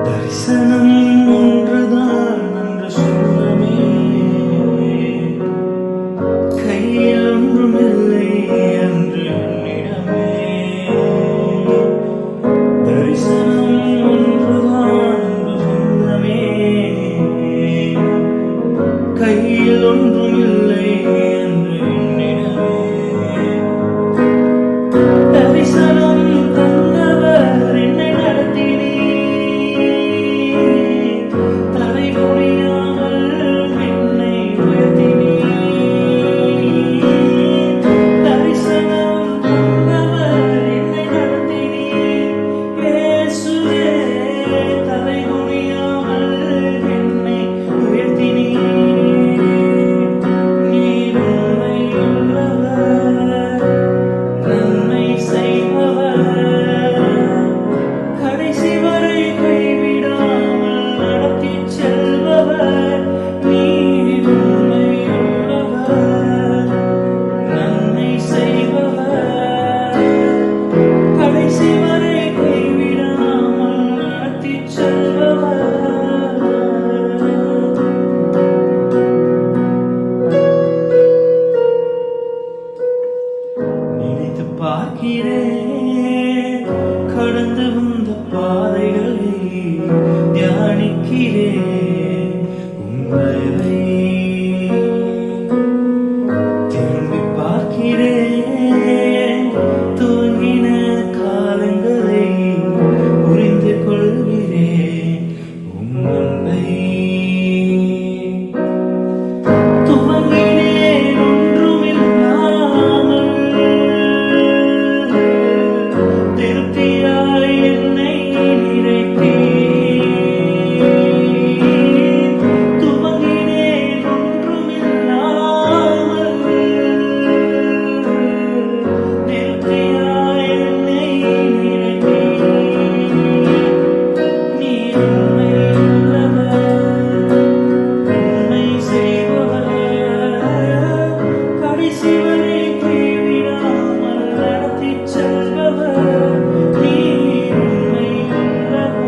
தரிசனம் ஒன்றுதான் என்று சொல்லமே, கையில் ஒன்றுமில்லை என்று என்னிடமே. தரிசனம் ஒன்றுதான் என்று சொல்லமே, கையில் ஒன்றுமில்லை என்று என்னிடமே. தரிசனம் தந்தவர் என்னை நடத்தினீர், தலை குனியாமல் என்னை உயர்த்தினீர். தரிசனம் தந்தவர் என்னை நடத்தினீர், இயேசுவே, தலை குனியாமல் என்னை உயர்த்தினீர். நீர் உண்மையுள்ளவர், நன்மை செய்பவர், கடைசி வரை கைவிடாமல் நடத்திச் செல்பவர். நீர் உண்மையுள்ளவர், நன்மை செய்பவர், கடைசி வரை கைவிடாமல் நடத்திச் செல்பவர். நினைத்து பார்க்கிறேன் கடந்து வந்த பாதைகளை, தியானிக்கிறேன் உங்களை. திரும்பி பார்க்கிறேன் துவங்கின காலங்களை, புரிந்து கொள்கிறேன் உம் அன்பை. துவங்கினேன் ஒன்றுமில்லாமல், திருப்தியாய் என்னை நிறைத்தீர். துவங்கினேன் ஒன்றுமில்லாமல், திருப்தியாய் என்னை நிறைத்தீர். நீர் உண்மையுள்ளவர், நன்மை செய்பவர், கடைசி வரை கைவிடாமல் நடத்திச் செல்பவர். நீர் உண்மையுள்ளவர்,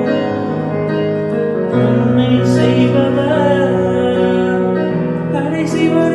நன்மை செய்பவர், கடைசி வரை